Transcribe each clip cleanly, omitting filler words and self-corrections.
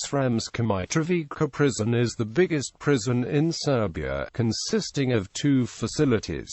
Sremska Mitrovica prison is the biggest prison in Serbia, consisting of 2 facilities.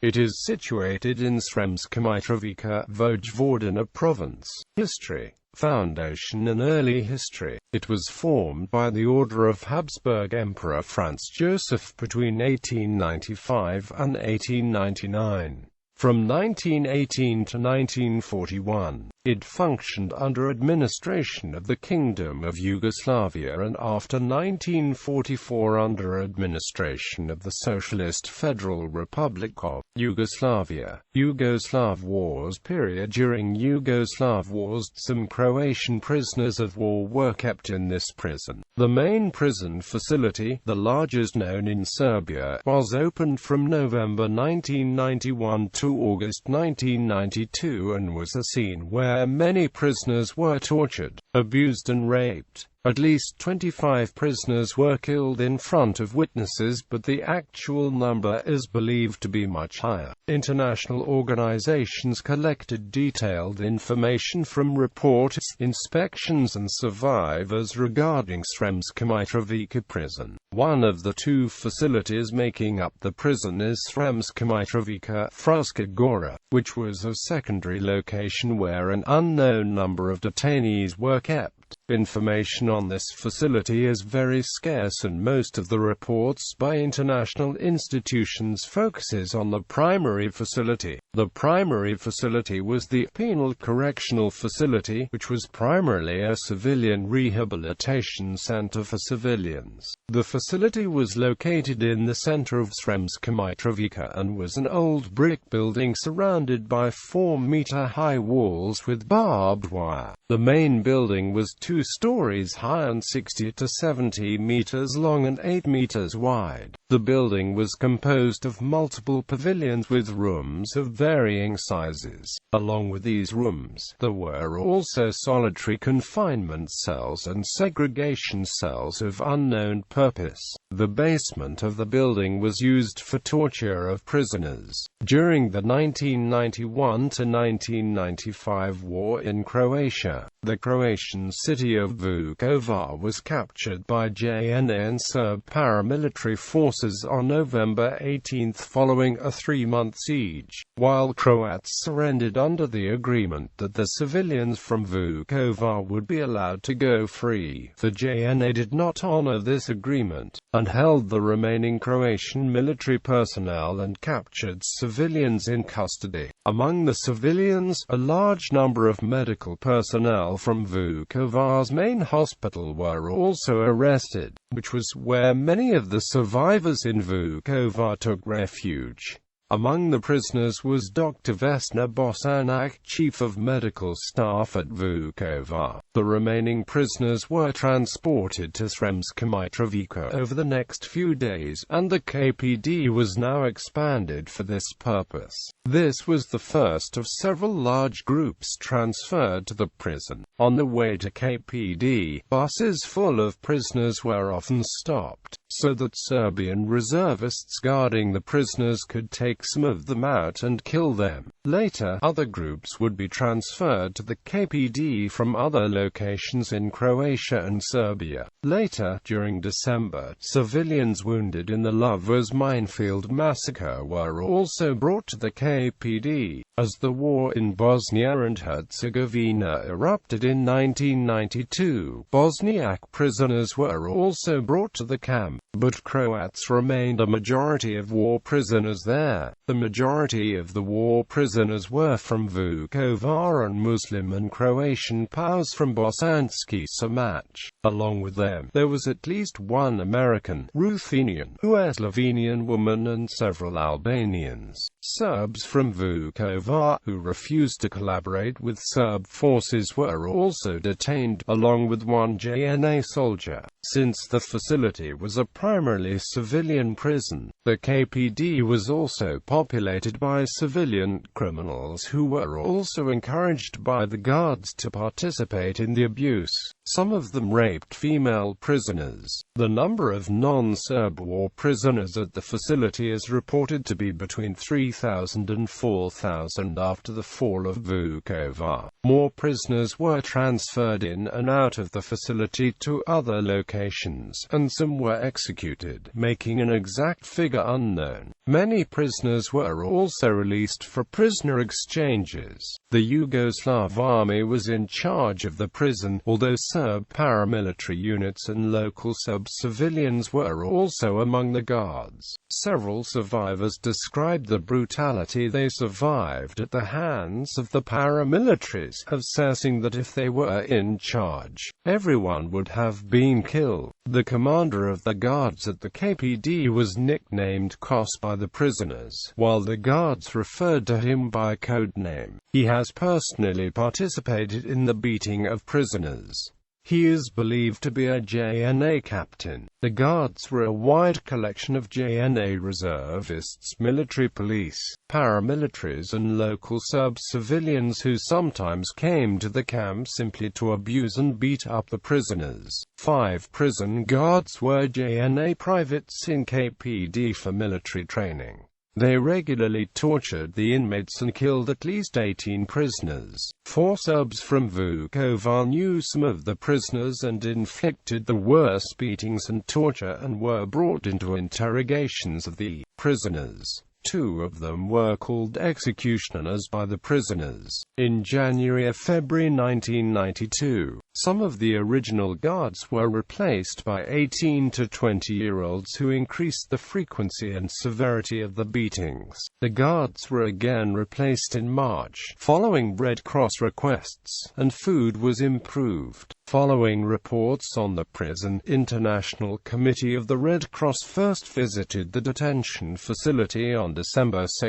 It is situated in Sremska Mitrovica, Vojvodina province. History. Foundation and early history. It was formed by the order of Habsburg Emperor Franz Joseph between 1895 and 1899. From 1918 to 1941, it functioned under administration of the Kingdom of Yugoslavia and after 1944 under administration of the Socialist Federal Republic of Yugoslavia. Yugoslav Wars period. During Yugoslav Wars, some Croatian prisoners of war were kept in this prison. The main prison facility, the largest known in Serbia, was opened from November 1991 to August 1992 and was a scene where many prisoners were tortured, abused and raped. At least 25 prisoners were killed in front of witnesses, but the actual number is believed to be much higher. International organizations collected detailed information from reports, inspections and survivors regarding Sremska Mitrovica prison. One of the 2 facilities making up the prison is Sremska Mitrovica, Fruška Gora, which was a secondary location where an unknown number of detainees were kept. Information on this facility is very scarce and most of the reports by international institutions focuses on the primary facility. The primary facility was the Penal Correctional Facility, which was primarily a civilian rehabilitation center for civilians. The facility was located in the center of Sremska Mitrovica and was an old brick building surrounded by 4-meter-high walls with barbed wire. The main building was 2 stories high and 60 to 70 meters long and 8 meters wide. The building was composed of multiple pavilions with rooms of varying sizes. Along with these rooms, there were also solitary confinement cells and segregation cells of unknown purpose. The basement of the building was used for torture of prisoners. During the 1991 to 1995 war in Croatia, the Croatian city of Vukovar was captured by JNA and Serb paramilitary forces on November 18 following a 3-month siege. While Croats surrendered under the agreement that the civilians from Vukovar would be allowed to go free, the JNA did not honor this agreement, and held the remaining Croatian military personnel and captured civilians in custody. Among the civilians, a large number of medical personnel from Vukovar's main hospital were also arrested, which was where many of the survivors in Vukovar took refuge. Among the prisoners was Dr. Vesna Bosanac, chief of medical staff at Vukovar. The remaining prisoners were transported to Sremska Mitrovica over the next few days, and the KPD was now expanded for this purpose. This was the first of several large groups transferred to the prison. On the way to KPD, buses full of prisoners were often stopped, so that Serbian reservists guarding the prisoners could take some of them out and kill them. Later, other groups would be transferred to the KPD from other locations in Croatia and Serbia. Later, during December, civilians wounded in the Lovers Minefield massacre were also brought to the KPD. As the war in Bosnia and Herzegovina erupted in 1992, Bosniak prisoners were also brought to the camp, but Croats remained a majority of war prisoners there. The majority of the war prisoners were from Vukovar and Muslim and Croatian POWs from Bosanski Samac. Along with them, there was at least one American, Ruthenian, Slovenian woman and several Albanians. Serbs from Vukovar, who refused to collaborate with Serb forces, were also detained, along with one JNA soldier. Since the facility was a primarily civilian prison, the KPD was also populated by civilian criminals who were also encouraged by the guards to participate in the abuse. Some of them raped female prisoners. The number of non-Serb war prisoners at the facility is reported to be between 3,000 and 4,000 after the fall of Vukovar. More prisoners were transferred in and out of the facility to other locations, and some were executed, making an exact figure unknown. Many prisoners were also released for prisoner exchanges. The Yugoslav army was in charge of the prison, although Serb paramilitary units and local Serb civilians were also among the guards. Several survivors described the brutality they survived at the hands of the paramilitaries, asserting that if they were in charge, everyone would have been killed. The commander of the guards at the KPD was nicknamed Kos by the prisoners, while the guards referred to him by code name. He has personally participated in the beating of prisoners. He is believed to be a JNA captain. The guards were a wide collection of JNA reservists, military police, paramilitaries and local Serb civilians who sometimes came to the camp simply to abuse and beat up the prisoners. 5 prison guards were JNA privates in KPD for military training. They regularly tortured the inmates and killed at least 18 prisoners. 4 Serbs from Vukovar knew some of the prisoners and inflicted the worst beatings and torture and were brought into interrogations of the prisoners. 2 of them were called executioners by the prisoners. In January and February 1992, some of the original guards were replaced by 18 to 20-year-olds who increased the frequency and severity of the beatings. The guards were again replaced in March, following Red Cross requests, and food was improved. Following reports on the prison, International Committee of the Red Cross first visited the detention facility on December 2,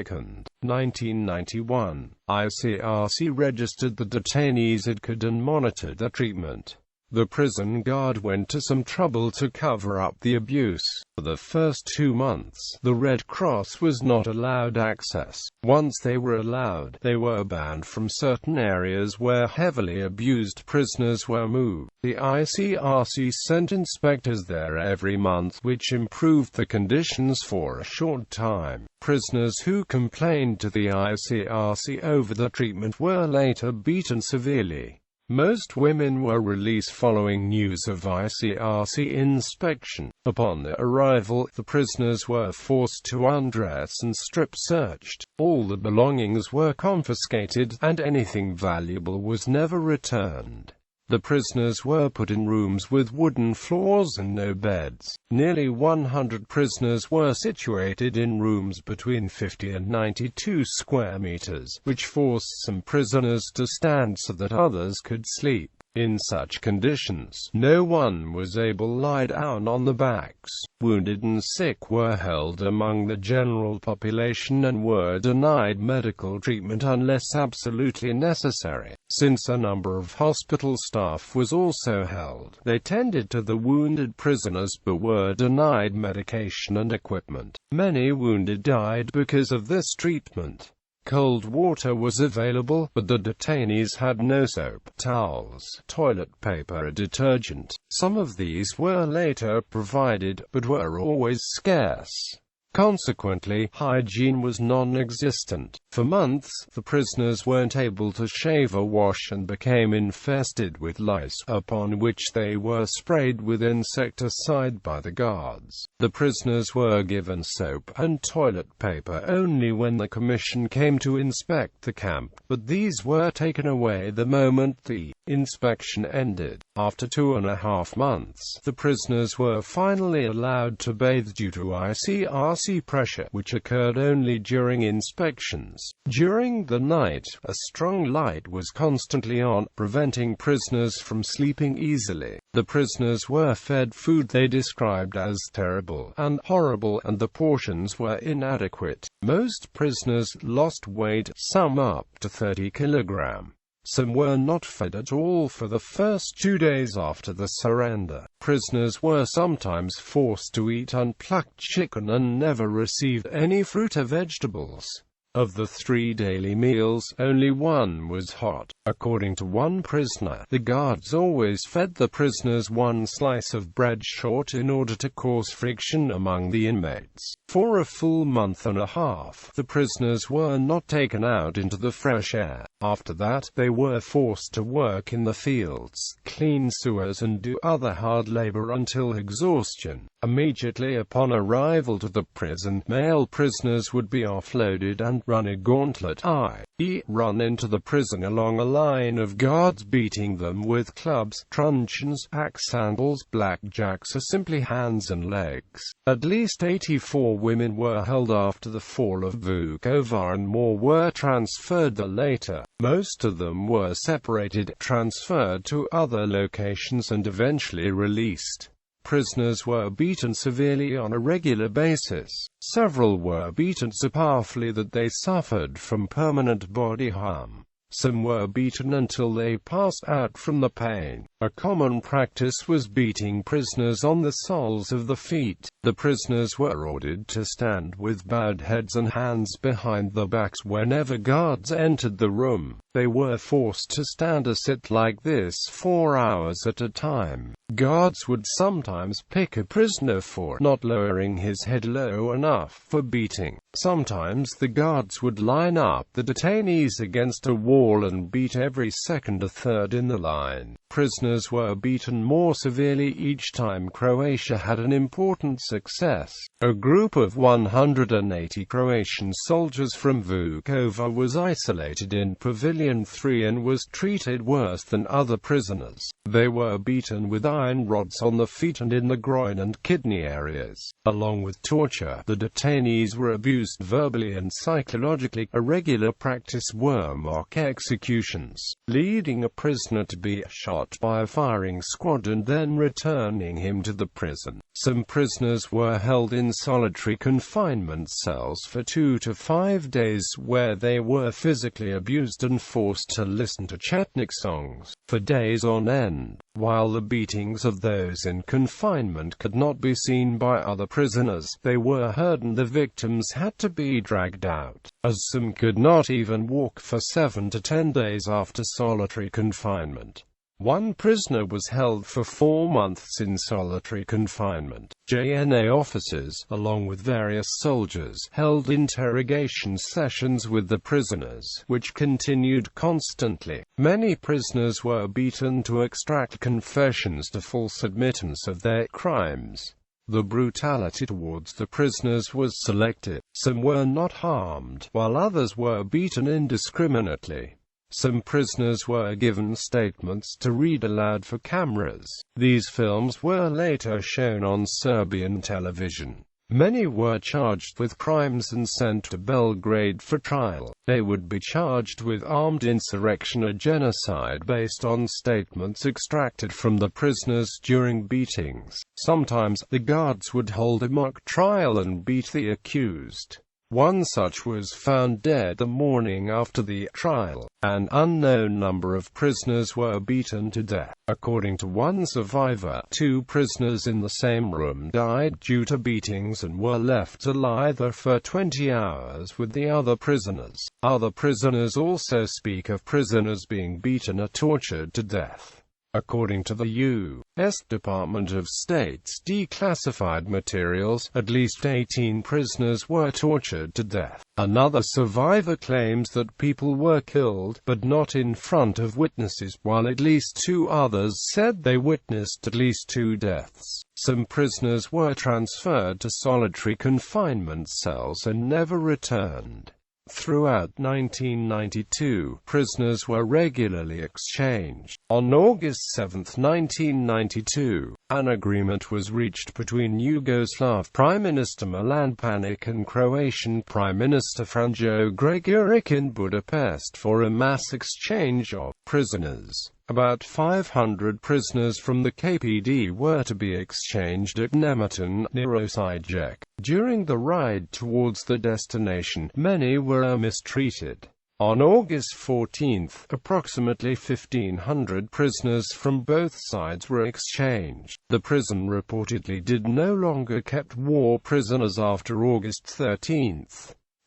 1991. ICRC registered the detainees it could and monitored their treatment. The prison guard went to some trouble to cover up the abuse. For the first 2 months, the Red Cross was not allowed access. Once they were allowed, they were banned from certain areas where heavily abused prisoners were moved. The ICRC sent inspectors there every month, which improved the conditions for a short time. Prisoners who complained to the ICRC over the treatment were later beaten severely. Most women were released following news of ICRC inspection. Upon their arrival, the prisoners were forced to undress and strip-searched. All the belongings were confiscated, and anything valuable was never returned. The prisoners were put in rooms with wooden floors and no beds. Nearly 100 prisoners were situated in rooms between 50 and 92 square meters, which forced some prisoners to stand so that others could sleep. In such conditions, no one was able to lie down on the backs. Wounded and sick were held among the general population and were denied medical treatment unless absolutely necessary. Since a number of hospital staff was also held, they tended to the wounded prisoners but were denied medication and equipment. Many wounded died because of this treatment. Cold water was available, but the detainees had no soap, towels, toilet paper or detergent. Some of these were later provided, but were always scarce. Consequently, hygiene was non-existent. For months, the prisoners weren't able to shave or wash and became infested with lice, upon which they were sprayed with insecticide by the guards. The prisoners were given soap and toilet paper only when the commission came to inspect the camp, but these were taken away the moment the inspection ended. After 2.5 months, the prisoners were finally allowed to bathe due to ICRC pressure, which occurred only during inspections. During the night, a strong light was constantly on, preventing prisoners from sleeping easily. The prisoners were fed food they described as terrible and horrible, and the portions were inadequate. Most prisoners lost weight, some up to 30 kilograms. Some were not fed at all for the first 2 days after the surrender. Prisoners were sometimes forced to eat unplucked chicken and never received any fruit or vegetables. Of the 3 daily meals, only one was hot. According to one prisoner, the guards always fed the prisoners one slice of bread short in order to cause friction among the inmates. For a full month and a half, the prisoners were not taken out into the fresh air. After that, they were forced to work in the fields, clean sewers and do other hard labor until exhaustion. Immediately upon arrival to the prison, male prisoners would be offloaded and run a gauntlet, i.e., run into the prison along a line of guards beating them with clubs, truncheons, axe handles, blackjacks, or simply hands and legs. At least 84 women were held after the fall of Vukovar and more were transferred there later. Most of them were separated, transferred to other locations and eventually released. Prisoners were beaten severely on a regular basis. Several were beaten so powerfully that they suffered from permanent body harm. Some were beaten until they passed out from the pain. A common practice was beating prisoners on the soles of the feet. The prisoners were ordered to stand with bowed heads and hands behind their backs whenever guards entered the room. They were forced to stand or sit like this 4 hours at a time. Guards would sometimes pick a prisoner for not lowering his head low enough for beating. Sometimes the guards would line up the detainees against a wall and beat every second or third in the line. Prisoners were beaten more severely each time Croatia had an important success. A group of 180 Croatian soldiers from Vukovar was isolated in Pavilion 3 and was treated worse than other prisoners. They were beaten with iron rods on the feet and in the groin and kidney areas. Along with torture, the detainees were abused verbally and psychologically. A regular practice were mock executions, leading a prisoner to be shot by a firing squad and then returning him to the prison. Some prisoners were held in solitary confinement cells for 2 to 5 days where they were physically abused and forced to listen to Chetnik songs for days on end. While the beatings of those in confinement could not be seen by other prisoners, they were heard and the victims had to be dragged out, as some could not even walk for 7 to 10 days after solitary confinement. One prisoner was held for 4 months in solitary confinement. JNA officers, along with various soldiers, held interrogation sessions with the prisoners, which continued constantly. Many prisoners were beaten to extract confessions to false admittance of their crimes. The brutality towards the prisoners was selective. Some were not harmed, while others were beaten indiscriminately. Some prisoners were given statements to read aloud for cameras. These films were later shown on Serbian television. Many were charged with crimes and sent to Belgrade for trial. They would be charged with armed insurrection or genocide based on statements extracted from the prisoners during beatings. Sometimes, the guards would hold a mock trial and beat the accused. One such was found dead the morning after the trial. An unknown number of prisoners were beaten to death. According to one survivor, 2 prisoners in the same room died due to beatings and were left to lie there for 20 hours with the other prisoners. Other prisoners also speak of prisoners being beaten or tortured to death. According to the U.S. Department of State's declassified materials, at least 18 prisoners were tortured to death. Another survivor claims that people were killed, but not in front of witnesses, while at least 2 others said they witnessed at least 2 deaths. Some prisoners were transferred to solitary confinement cells and never returned. Throughout 1992, prisoners were regularly exchanged. On August 7, 1992, an agreement was reached between Yugoslav Prime Minister Milan Panic and Croatian Prime Minister Franjo Gregoric in Budapest for a mass exchange of prisoners. About 500 prisoners from the KPD were to be exchanged at Nemetin, near Osijek. During the ride towards the destination, many were mistreated. On August 14, approximately 1,500 prisoners from both sides were exchanged. The prison reportedly did no longer kept war prisoners after August 13.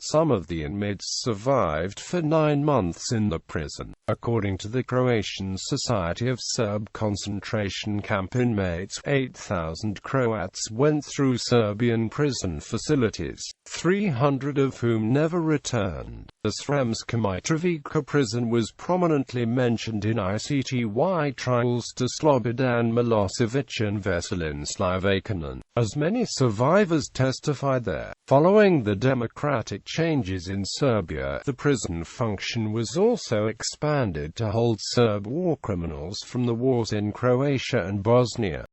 Some of the inmates survived for 9 months in the prison. According to the Croatian Society of Serb concentration camp inmates, 8,000 Croats went through Serbian prison facilities, 300 of whom never returned. The Sremska Mitrovica prison was prominently mentioned in ICTY trials to Slobodan Milosevic and Veselin Slavakanin, as many survivors testified there. Following the democratic changes in Serbia, the prison function was also expanded to hold Serb war criminals from the wars in Croatia and Bosnia.